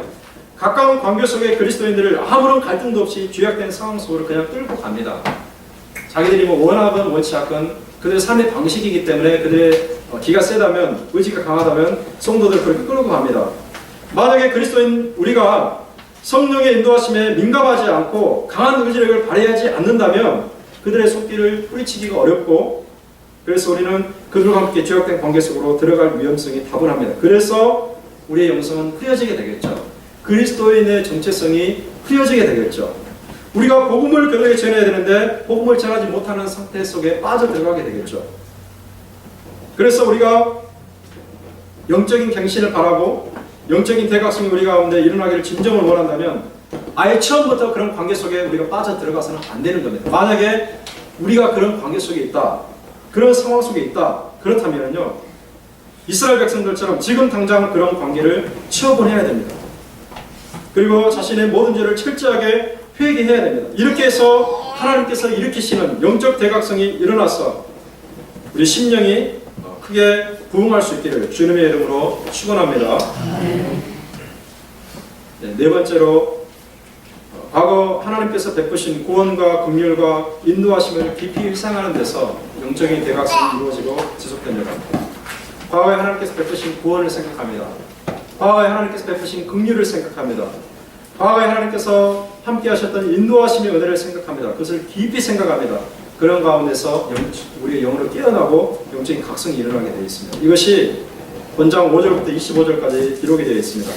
가까운 관계 속에 그리스도인들을 아무런 갈등도 없이 죄악된 상황 속으로 그냥 끌고 갑니다. 자기들이 원하건 원치 않건 그들의 삶의 방식이기 때문에 그들의 기가 세다면, 의지가 강하다면 성도들을 그렇게 끌고 갑니다. 만약에 그리스도인 우리가 성령의 인도하심에 민감하지 않고 강한 의지력을 발휘하지 않는다면 그들의 속기를 뿌리치기가 어렵고, 그래서 우리는 그들과 함께 죄악된 관계 속으로 들어갈 위험성이 다분합니다. 그래서 우리의 영성은 흐려지게 되겠죠. 그리스도인의 정체성이 흐려지게 되겠죠. 우리가 복음을 그들에게 전해야 되는데 복음을 전하지 못하는 상태 속에 빠져들어가게 되겠죠. 그래서 우리가 영적인 갱신을 바라고 영적인 대각성이 우리 가운데 일어나기를 진정을 원한다면 아예 처음부터 그런 관계 속에 우리가 빠져들어가서는 안 되는 겁니다. 만약에 우리가 그런 관계 속에 있다, 그런 상황 속에 있다, 그렇다면요, 이스라엘 백성들처럼 지금 당장 그런 관계를 처분해야 됩니다. 그리고 자신의 모든 죄를 철저하게 회개해야 됩니다. 이렇게 해서 하나님께서 일으키시는 영적 대각성이 일어나서 우리 심령이 크게 부흥할 수 있기를 주님의 이름으로 축원합니다. 네 번째로 과거 하나님께서 베푸신 구원과 긍휼과 인도하심을 깊이 회상하는 데서 영적인 대각성이 이루어지고 지속됩니다. 과거에 하나님께서 베푸신 구원을 생각합니다. 과거에 하나님께서 베푸신 긍휼을 생각합니다. 과거에 하나님께서 함께 하셨던 인도하심의 은혜를 생각합니다. 그것을 깊이 생각합니다. 그런 가운데서 우리의 영으로 깨어나고 영적인 각성이 일어나게 되어 있습니다. 이것이 본장 5절부터 25절까지 기록이 되어 있습니다.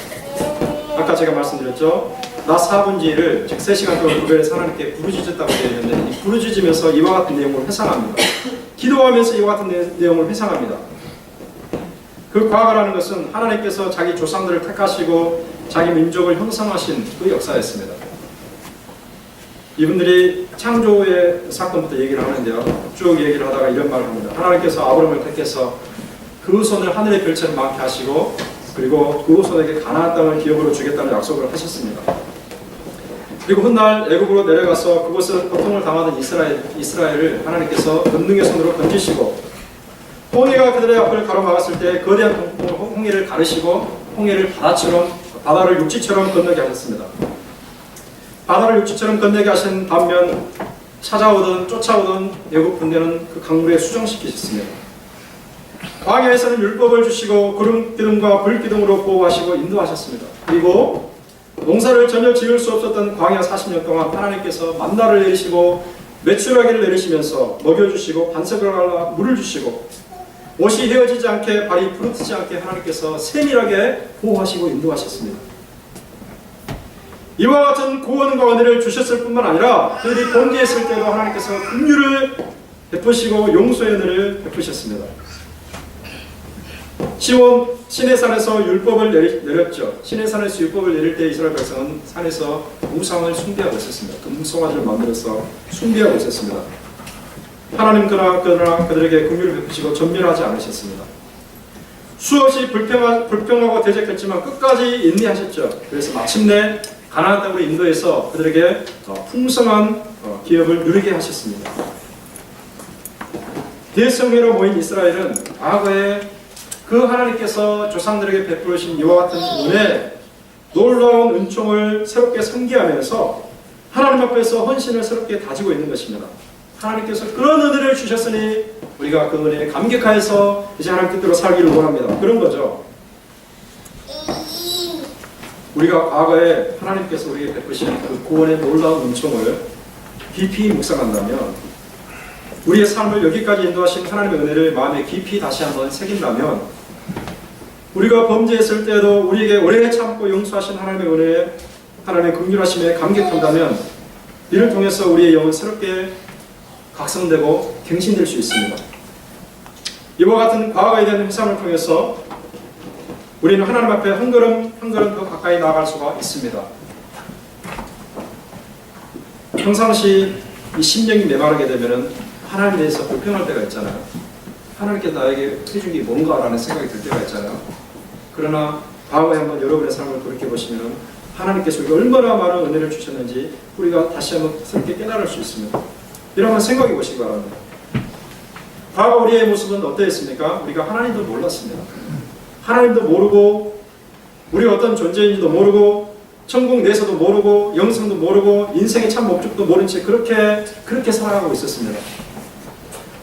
아까 제가 말씀드렸죠. 낮 4분의 1을 즉 3시간 동안 구별해서 하나님께 부르짖었다고 되어 있는데 이 부르짖으면서 이와 같은 내용을 회상합니다. 기도하면서 이와 같은 내용을 회상합니다. 그 과거라는 것은 하나님께서 자기 조상들을 택하시고 자기 민족을 형성하신 그 역사였습니다. 이분들이 창조의 사건부터 얘기를 하는데요. 쭉 얘기를 하다가 이런 말을 합니다. 하나님께서 아브라함을 택해서 그 손을 하늘의 별처럼 많게 하시고 그리고 그 손에게 가나안 땅을 기업으로 주겠다는 약속을 하셨습니다. 그리고 훗날 애굽으로 내려가서 그곳에서 고통을 당하던 이스라엘을 하나님께서 권능의 손으로 건지시고 홍해가 그들의 앞을 가로막았을 때 거대한 홍해를 가르시고 홍해를 바다를 육지처럼 건너게 하셨습니다. 바다를 육지처럼 건너게 하신 반면 쫓아오던 애국 군대는 그 강물에 수정시키셨습니다. 광야에서는 율법을 주시고 구름 기둥과 불 기둥으로 보호하시고 인도하셨습니다. 그리고 농사를 전혀 지을 수 없었던 광야 40년 동안 하나님께서 만나를 내리시고 메추라기를 내리시면서 먹여주시고 반석을 갈라 물을 주시고 옷이 헤어지지 않게 발이 부르트지 않게 하나님께서 세밀하게 보호하시고 인도하셨습니다. 이와 같은 구원과 은혜를 주셨을 뿐만 아니라 그들이 범죄했을 때도 하나님께서 긍휼을 베푸시고 용서의 은혜를 베푸셨습니다. 시내산에서 율법을 내렸죠. 시내산에서 율법을 내릴 때 이스라엘 백성은 산에서 우상을 숭배하고 있었습니다. 금송아지를 만들어서 숭배하고 있었습니다. 하나님 그러나 그들에게 긍휼을 베푸시고 전멸하지 않으셨습니다. 수없이 불평하고 대적했지만 끝까지 인내하셨죠. 그래서 마침내 가나안 땅으로 인도해서 그들에게 풍성한 기업을 누리게 하셨습니다. 대성회로 모인 이스라엘은 과거에 그 하나님께서 조상들에게 베푸신 이와 같은 은혜, 놀라운 은총을 새롭게 상기하면서 하나님 앞에서 헌신을 새롭게 다지고 있는 것입니다. 하나님께서 그런 은혜를 주셨으니 우리가 그 은혜에 감격하여서 이제 하나님 뜻대로 살기를 원합니다. 그런 거죠. 우리가 과거에 하나님께서 우리에게 베푸신 그 구원의 놀라운 은총을 깊이 묵상한다면, 우리의 삶을 여기까지 인도하신 하나님의 은혜를 마음에 깊이 다시 한번 새긴다면, 우리가 범죄했을 때도 우리에게 오래 참고 용서하신 하나님의 은혜에, 하나님의 긍휼하심에 감격한다면 이를 통해서 우리의 영은 새롭게 각성되고 갱신될 수 있습니다. 이와 같은 과거에 대한 회상을 통해서 우리는 하나님 앞에 한 걸음 한 걸음 더 가까이 나아갈 수가 있습니다. 평상시 이 심령이 메마르게 되면은 하나님에 대해서 불평할 때가 있잖아요. 하나님께서 나에게 해준 게 뭔가라는 생각이 들 때가 있잖아요. 그러나 과거에 한번 여러분의 삶을 돌이켜보시면 하나님께서 우리가 얼마나 많은 은혜를 주셨는지 우리가 다시 한번 새롭게 깨달을 수 있습니다. 이런 한 생각해 보시기 바랍니다. 과거 우리의 모습은 어떠했습니까? 우리가 하나님도 몰랐습니다. 하나님도 모르고 우리가 어떤 존재인지도 모르고 천국 내서도 모르고 영생도 모르고 인생의 참 목적도 모른 채 그렇게 살아가고 있었습니다.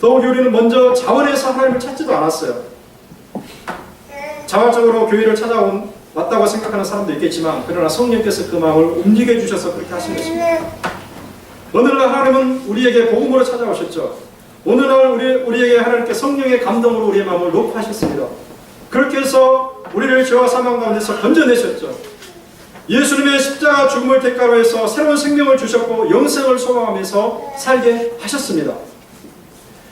더욱이 우리는 먼저 자원해서 하나님을 찾지도 않았어요. 자발적으로 교회를 왔다고 생각하는 사람도 있겠지만, 그러나 성령께서 그 마음을 움직여 주셔서 그렇게 하신 것입니다. 어느 날 하나님은 우리에게 복음으로 찾아오셨죠. 어느 날 우리에게 하나님께 성령의 감동으로 우리의 마음을 높아하셨습니다. 그렇게 해서 우리를 죄와 사망 가운데서 건져내셨죠. 예수님의 십자가 죽음을 대가로 해서 새로운 생명을 주셨고 영생을 소망하면서 살게 하셨습니다.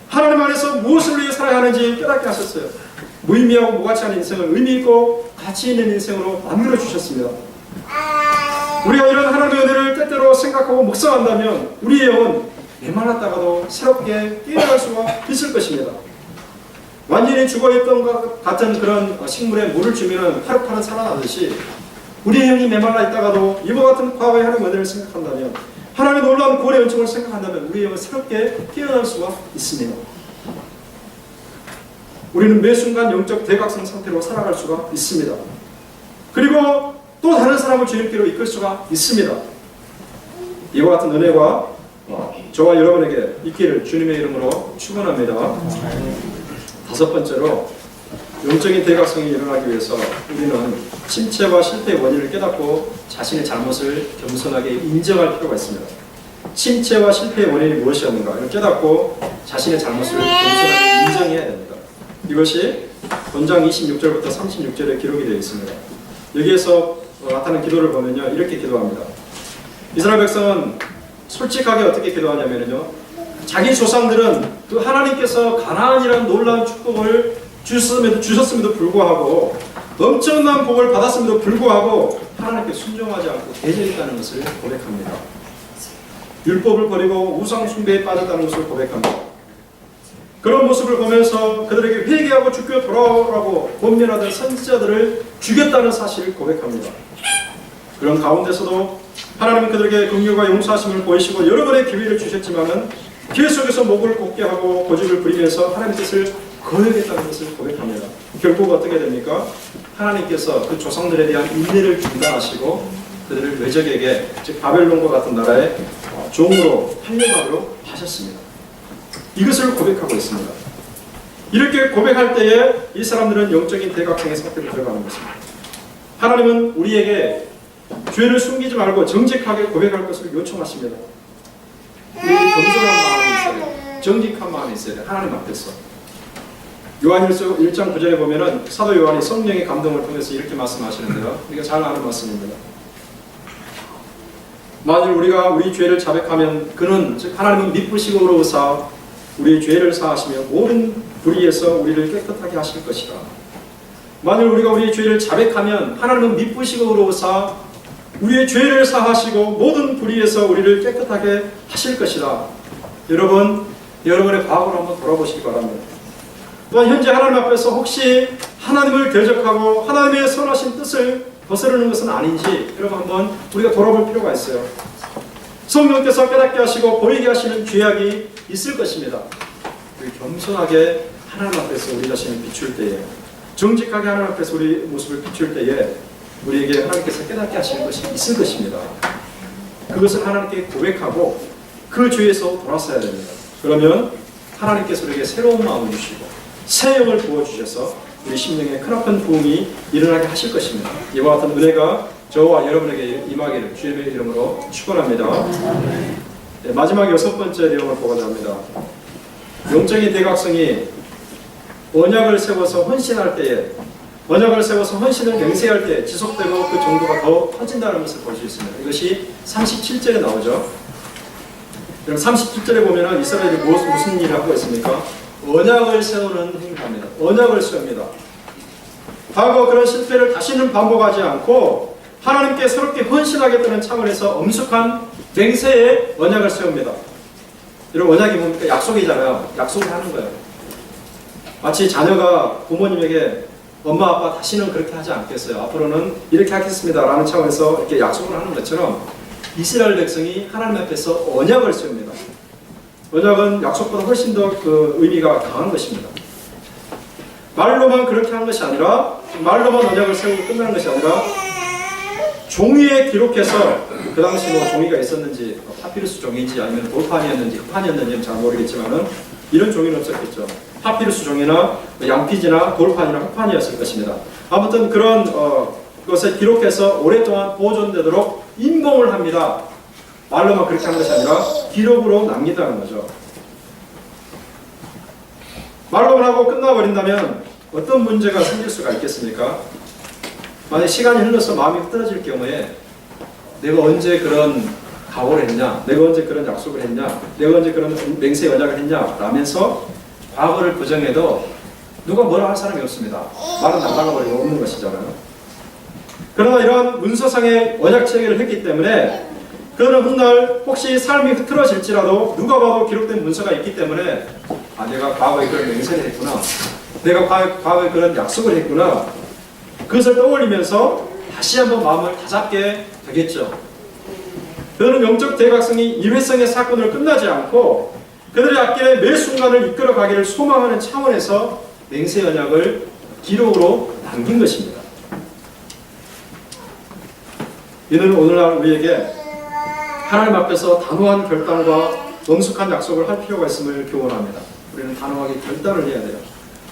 하나님 안에서 무엇을 위해 살아야 하는지 깨닫게 하셨어요. 무의미하고 무가치 않은 인생을 의미있고 가치 있는 인생으로 만들어 주셨습니다. 우리가 이런 하나님의 은혜를 때때로 생각하고 묵상한다면 우리의 영은 메말랐다가도 새롭게 깨어날 수가 있을 것입니다. 완전히 죽어있던 것 같은 그런 식물에 물을 주면 하루파루 살아나듯이 우리의 영이 메말라 있다가도 이와 같은 과거의 하나님의 은혜를 생각한다면, 하나님의 놀라운 구원의 은총을 생각한다면 우리의 영은 새롭게 깨어날 수가 있습니다. 우리는 매 순간 영적 대각성 상태로 살아갈 수가 있습니다. 그리고 또 다른 사람을 주님께로 이끌 수가 있습니다. 이와 같은 은혜가 저와 여러분에게 있기를 주님의 이름으로 축원합니다. 다섯 번째로, 영적인 대각성이 일어나기 위해서 우리는 침체와 실패의 원인을 깨닫고 자신의 잘못을 겸손하게 인정할 필요가 있습니다. 침체와 실패의 원인이 무엇이었는가를 깨닫고 자신의 잘못을 겸손하게 인정해야 됩니다. 이것이 본장 26절부터 36절에 기록이 되어 있습니다. 여기에서 나타난 기도를 보면요, 이렇게 기도합니다. 이스라엘 백성은 솔직하게 어떻게 기도하냐면요, 자기 조상들은 그 하나님께서 가나안이라는 놀라운 축복을 주셨음에도 불구하고, 엄청난 복을 받았음에도 불구하고 하나님께 순종하지 않고 대적했다는 것을 고백합니다. 율법을 버리고 우상 숭배에 빠졌다는 것을 고백합니다. 그런 모습을 보면서 그들에게 회개하고 주께 돌아오라고 권면하던 선지자들을 죽였다는 사실을 고백합니다. 그런 가운데서도 하나님은 그들에게 긍휼과 용서하심을 보이시고 여러 번의 기회를 주셨지만은 계속해서 목을 곧게 하고 고집을 부리면서 하나님의 뜻을 거역했다는 것을 고백합니다. 결국 어떻게 됩니까? 하나님께서 그 조상들에 대한 인내를 중단하시고 그들을 외적에게, 즉 바벨론과 같은 나라의 종으로 팔려가도록 하셨습니다. 이것을 고백하고 있습니다. 이렇게 고백할 때에 이 사람들은 영적인 대각성의 사태로 들어가는 것입니다. 하나님은 우리에게 죄를 숨기지 말고 정직하게 고백할 것을 요청하십니다. 우리 겸손한 마음이 있어야 돼요. 정직한 마음이 있어야 돼요. 하나님 앞에서. 요한일서 1장 9절에 보면은 사도 요한이 성령의 감동을 통해서 이렇게 말씀하시는데요. 우리가 잘 아는 말씀입니다. 만일 우리가 우리 죄를 자백하면 그는, 즉 하나님은 미쁘시고 의로우사 우리의 죄를 사하시며 모든 불의에서 우리를 깨끗하게 하실 것이다. 만일 우리가 우리의 죄를 자백하면 하나님은 미쁘시고 의로우사 우리의 죄를 사하시고 모든 불의에서 우리를 깨끗하게 하실 것이다. 여러분, 여러분의 과거를 한번 돌아보시기 바랍니다. 또한 현재 하나님 앞에서 혹시 하나님을 대적하고 하나님의 선하신 뜻을 거스르는 것은 아닌지 여러분 한번 우리가 돌아볼 필요가 있어요. 성령께서 깨닫게 하시고 보이게 하시는 죄악이 있을 것입니다. 우리 겸손하게 하나님 앞에서 우리 자신을 비출 때에, 정직하게 하나님 앞에서 우리 모습을 비출 때에 우리에게 하나님께서 깨닫게 하시는 것이 있을 것입니다. 그것을 하나님께 고백하고 그 죄에서 돌아서야 됩니다. 그러면 하나님께서 우리에게 새로운 마음을 주시고 새 영을 부어주셔서 우리 심령에 크나큰 부흥이 일어나게 하실 것입니다. 이와 같은 은혜가 저와 여러분에게 임하기를 주님의 이름으로 축원합니다. 네, 마지막 6번째 내용을 보고자 합니다. 영적인 대각성이 언약을 세워서 헌신할 때에, 언약을 세워서 헌신을 맹세할 때 지속되고 그 정도가 더 커진다는 것을 볼 수 있습니다. 이것이 37절에 나오죠. 37절에 보면 이스라엘이 무슨 일을 하고 있습니까? 언약을 세우는 행위를 합니다. 언약을 세웁니다. 과거 그런 실패를 다시는 반복하지 않고 하나님께 새롭게 헌신하겠다는 차원에서 엄숙한 맹세의 언약을 세웁니다. 이런 언약이 뭡니까? 약속이잖아요. 약속을 하는 거예요. 마치 자녀가 부모님에게 엄마 아빠 다시는 그렇게 하지 않겠어요. 앞으로는 이렇게 하겠습니다 라는 차원에서 이렇게 약속을 하는 것처럼 이스라엘 백성이 하나님 앞에서 언약을 세웁니다. 언약은 약속보다 훨씬 더 그 의미가 강한 것입니다. 말로만 그렇게 한 것이 아니라, 말로만 언약을 세우고 끝나는 것이 아니라 종이에 기록해서, 그 당시 뭐 종이가 있었는지 파피루스 종이인지 아니면 돌판이었는지 흑판이었는지는 잘 모르겠지만은 이런 종이는 없었겠죠. 파피루스 종이나 양피지나 돌판이나 흑판이었을 것입니다. 아무튼 그런 것을 기록해서 오랫동안 보존되도록 임봉을 합니다. 말로만 그렇게 하는 것이 아니라 기록으로 남긴다는 거죠. 말로만 하고 끝나버린다면 어떤 문제가 생길 수가 있겠습니까? 만약 시간이 흘러서 마음이 흐트러질 경우에 내가 언제 그런 각오를 했냐, 내가 언제 그런 약속을 했냐, 내가 언제 그런 맹세 언약을 했냐 라면서 과거를 부정해도 누가 뭐라 할 사람이 없습니다. 말은 날아가버리고 없는 것이잖아요. 그러나 이러한 문서상의 언약 체결을 했기 때문에 그는 훗날 혹시 삶이 흐트러질지라도 누가 봐도 기록된 문서가 있기 때문에 아, 내가 과거에 그런 맹세를 했구나, 내가 과거에 그런 약속을 했구나, 그것을 떠올리면서 다시 한번 마음을 다잡게 되겠죠. 그는 영적 대각성이 일회성의 사건으로 끝나지 않고 그들의 앞길에 매 순간을 이끌어가기를 소망하는 차원에서 맹세 언약을 기록으로 남긴 것입니다. 이는 오늘날 우리에게 하나님 앞에서 단호한 결단과 엄숙한 약속을 할 필요가 있음을 교훈합니다. 우리는 단호하게 결단을 해야 돼요.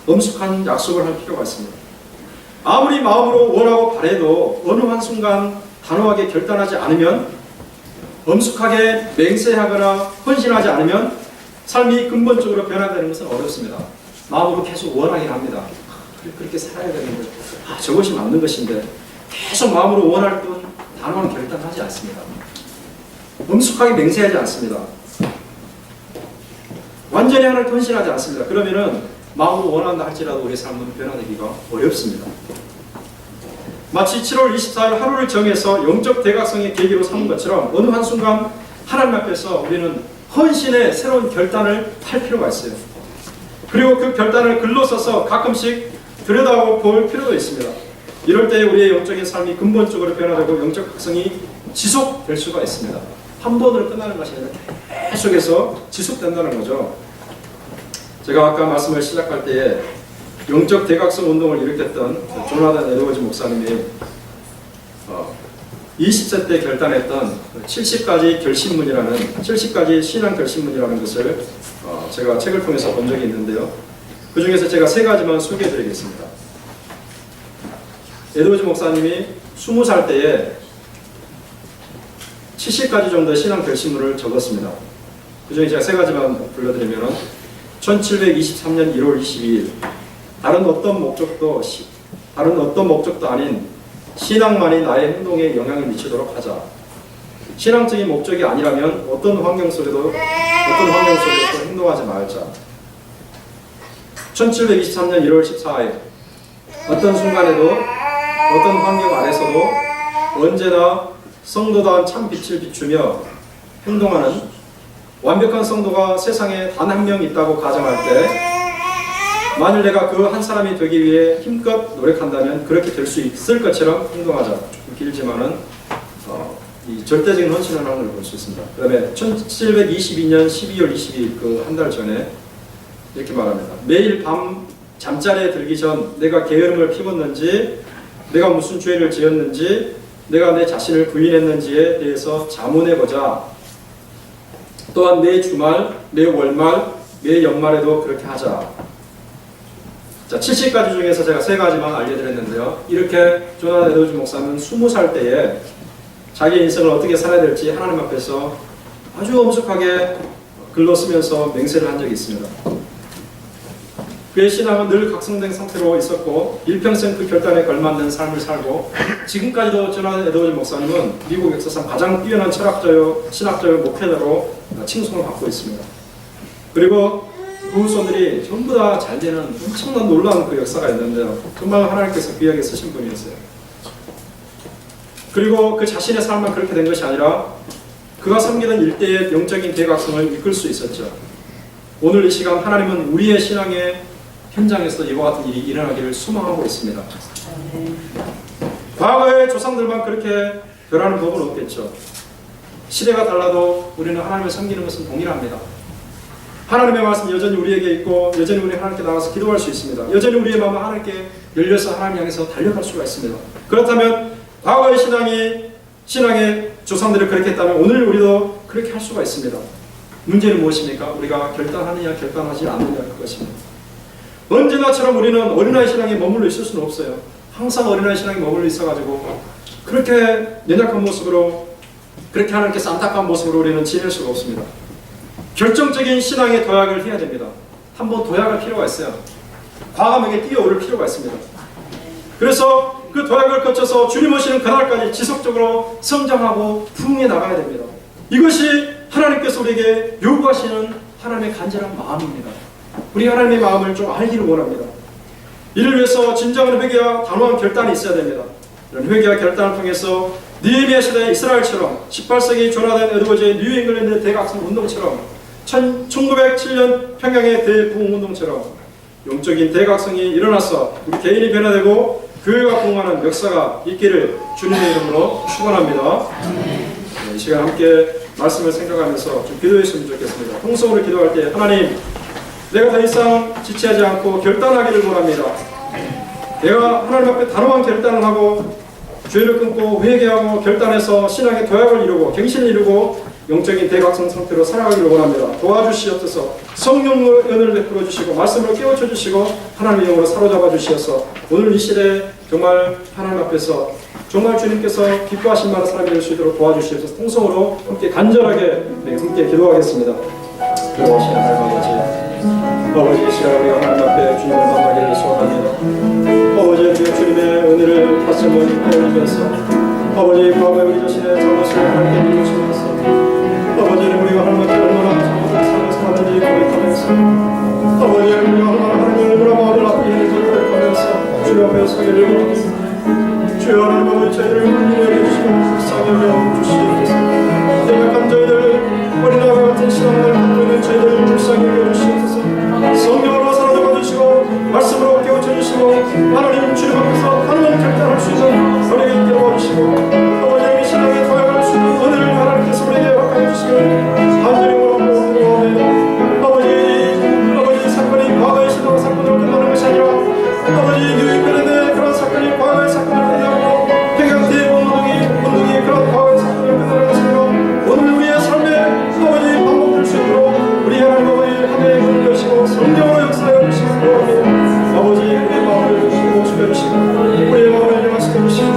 엄숙한 약속을 할 필요가 있습니다. 아무리 마음으로 원하고 바래도 어느 한순간 단호하게 결단하지 않으면, 엄숙하게 맹세하거나 헌신하지 않으면 삶이 근본적으로 변화되는 것은 어렵습니다. 마음으로 계속 원하긴 합니다. 그렇게 살아야 되는데, 저것이 맞는 것인데 계속 마음으로 원할 뿐 단호한 결단하지 않습니다. 엄숙하게 맹세하지 않습니다. 완전히 하나님께 헌신하지 않습니다. 그러면은 마음으로 원한다 할지라도 우리 삶은 변화되기가 어렵습니다. 마치 7월 24일 하루를 정해서 영적 대각성의 계기로 삼은 것처럼 어느 한순간 하나님 앞에서 우리는 헌신의 새로운 결단을 할 필요가 있어요. 그리고 그 결단을 글로 써서 가끔씩 들여다볼 필요도 있습니다. 이럴 때 우리의 영적인 삶이 근본적으로 변화되고 영적 각성이 지속될 수가 있습니다. 한 번으로 끝나는 것이 아니라 계속해서 지속된다는 거죠. 제가 아까 말씀을 시작할 때에 영적 대각성 운동을 일으켰던 조나단 에드워즈 목사님이 20세 때 결단했던 70가지 결심문이라는 70가지 신앙 결심문이라는 것을 제가 책을 통해서 본 적이 있는데요. 그 중에서 제가 3가지만 소개해 드리겠습니다. 에드워즈 목사님이 20살 때에 70가지 정도의 신앙 결심문을 적었습니다. 그 중에 제가 3가지만 불러드리면 1723년 1월 22일 다른 어떤 목적도 아닌 신앙만이 나의 행동에 영향을 미치도록 하자. 신앙적인 목적이 아니라면 어떤 환경 속에도 행동하지 말자. 1723년 1월 14일 어떤 순간에도 어떤 환경 아래서도 언제나 성도다운 참 빛을 비추며 행동하는 완벽한 성도가 세상에 단 한 명 있다고 가정할 때 만일 내가 그 한 사람이 되기 위해 힘껏 노력한다면 그렇게 될 수 있을 것처럼 행동하자. 조금 길지만은 이 절대적인 헌신을 하는 걸 볼 수 있습니다. 그 다음에 1722년 12월 22일 그 한 달 전에 이렇게 말합니다. 매일 밤 잠자리에 들기 전 내가 게으름을 피웠는지 내가 무슨 죄를 지었는지 내가 내 자신을 부인했는지에 대해서 자문해보자. 또한 매 주말, 매 월말, 매 연말에도 그렇게 하자. 자, 70가지 중에서 제가 3가지만 알려드렸는데요. 이렇게 조나단 에드워즈 목사는 20살 때에 자기 인생을 어떻게 살아야 될지 하나님 앞에서 아주 엄숙하게 글로 쓰면서 맹세를 한 적이 있습니다. 그의 신앙은 늘 각성된 상태로 있었고 일평생 그 결단에 걸맞는 삶을 살고 지금까지도 조나단 에드워즈 목사님은 미국 역사상 가장 뛰어난 철학자요 신학자요 목회자로 칭송을 받고 있습니다. 그리고 그 후손들이 전부 다 잘 되는 엄청난 놀라운 그 역사가 있는데요. 정말 하나님께서 귀하게 쓰신 분이었어요. 그리고 그 자신의 삶만 그렇게 된 것이 아니라 그가 섬기던 일대의 영적인 대각성을 이끌 수 있었죠. 오늘 이 시간 하나님은 우리의 신앙의 현장에서 이와 같은 일이 일어나기를 소망하고 있습니다. 과거의 조상들만 그렇게 변하는 법은 없겠죠. 시대가 달라도 우리는 하나님을 섬기는 것은 동일합니다. 하나님의 말씀이 여전히 우리에게 있고 여전히 우리 하나님께 나가서 기도할 수 있습니다. 여전히 우리의 마음은 하나님께 열려서 하나님 향해서 달려갈 수가 있습니다. 그렇다면 과거의 신앙의 조상들이 그렇게 했다면 오늘 우리도 그렇게 할 수가 있습니다. 문제는 무엇입니까? 우리가 결단하느냐 결단하지 않느냐 그것입니다. 언제나처럼 우리는 어린아이 신앙에 머물러 있을 수는 없어요. 항상 어린아이 신앙에 머물러 있어가지고 그렇게 연약한 모습으로 그렇게 하나님께서 안타까운 모습으로 우리는 지낼 수가 없습니다. 결정적인 신앙의 도약을 해야 됩니다. 한번 도약할 필요가 있어요. 과감하게 뛰어오를 필요가 있습니다. 그래서 그 도약을 거쳐서 주님 오시는 그날까지 지속적으로 성장하고 부흥해 나가야 됩니다. 이것이 하나님께서 우리에게 요구하시는 하나님의 간절한 마음입니다. 우리 하나님의 마음을 좀 알기를 원합니다. 이를 위해서 진정한 회개와 단호한 결단이 있어야 됩니다. 이런 회개와 결단을 통해서 느헤미야 시대의 이스라엘처럼 18세기 조나단 에드워즈의 뉴 잉글랜드 대각성 운동처럼 1907년 평양의 대부흥운동처럼 영적인 대각성이 일어나서 우리 개인이 변화되고 교회가 부흥하는 역사가 있기를 주님의 이름으로 축원합니다. 이 시간 함께 말씀을 생각하면서 좀 기도했으면 좋겠습니다. 통성으로 기도할 때 하나님, 내가 더 이상 지체하지 않고 결단하기를 원합니다. 내가 하나님 앞에 단호한 결단을 하고 죄를 끊고 회개하고 결단해서 신앙의 도약을 이루고 갱신을 이루고 영적인 대각성 상태로 살아가기를 원합니다. 도와주시옵소서. 성령의 은혜를 베풀어 주시고 말씀으로 깨우쳐 주시고 하나님의 영으로 사로잡아 주시어서 오늘 이 시대에 정말 하나님 앞에서 정말 주님께서 기뻐하신 만한 사람이 될 수 있도록 도와주시옵소서. 통성으로 함께 간절하게 함께 기도하겠습니다. 그러신 하나님 아버지, 이 시간 우리가 하나님 앞에 주님을 만나기를 소원합니다. 아버지, 주님의 은혜를 말씀을 떠올리면서 아버지, 과거에 우리 자신의 잘못을 하나님께 뉘우치면서 아버지는 우리가 하나님께 얼마나 잘못을 살았는지 고백하면서 아버지, 우리가 얼마나 하나님을 얼마나 마음을 아프게 했는지 고백하면서 주님 앞에 서기를 원합니다. 주여 하나님 아버지, 저희를 불리게 해주시고 불쌍히 여겨 주시옵소서. 내가 간 저희들 주시고 아버지 이 신앙에 더할 수 있는 은혜를 하나님께서 우리에게 허락해 주시길 간절히 원하고 기도합니다. 아버지 사건이 과거의 신앙 사건으로 끝나는 것이 아니라 아버지 뉴이클랜드의 그런 사건이 과거의 사건으로 끝나고 평양대 운동이 그런 과거의 사건으로 끝나는 것이 아니라 오늘 우리의 삶에 아버지 반복될 수 있도록 우리 하나님 아버지 하나님의 문을 여시고 성령으로 역사해 주시기 바랍니다. 아버지 우리의 마음을 기뻐시켜 주시고 우리의 마음을 영화시켜 주시고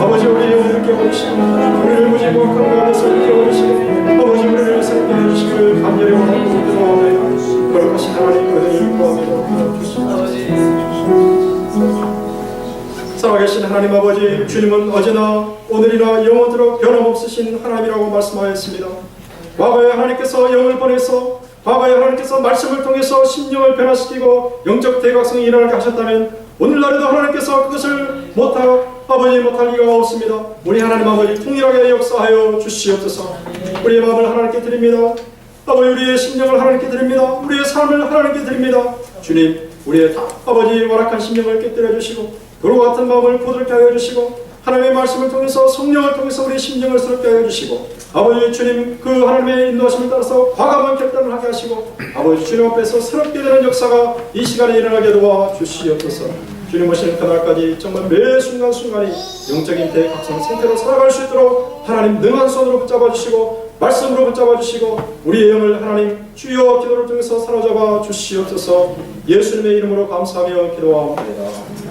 아버지 우리의 영을 깨워주시고 우리를 무지고 악한 가운데서 깨워주시고 아버지 우리를 새롭게 해주시기를 간절히 원하고 기도하오며 거룩하신 하나님 은혜를 구하며 살아계신 하나님 아버지, 주님은 어제나 오늘이나 영원토록 변함없으신 하나님이라고 말씀하였습니다. 과거에 하나님께서 영을 보내서 과거에 하나님께서 말씀을 통해서 심령을 변화시키고 영적 대각성이 일어나게 하셨다면 오늘날에도 하나님께서 그것을 못할 리가 없습니다. 우리 하나님 아버지 통일하게 역사하여 주시옵소서. 우리의 마음을 하나님께 드립니다. 아버지 우리의 심령을 하나님께 드립니다. 우리의 삶을 하나님께 드립니다. 주님 우리의 아버지 완악한 심령을 깨뜨려 주시고 도로 같은 마음을 부드럽게 하여 주시고 하나님의 말씀을 통해서 성령을 통해서 우리의 심령을 새롭게 하여 주시고 아버지 주님 그 하나님의 인도하심을 따라서 과감한 결단을 하게 하시고 아버지 주님 앞에서 새롭게 되는 역사가 이 시간에 일어나게 도와 주시옵소서. 주님 오시는 그날까지 정말 매 순간순간이 영적인 대각성 상태로 살아갈 수 있도록 하나님 능한 손으로 붙잡아 주시고 말씀으로 붙잡아 주시고 우리의 영을 하나님 주여 기도를 통해서 사로잡아 주시옵소서. 예수님의 이름으로 감사하며 기도하옵나이다.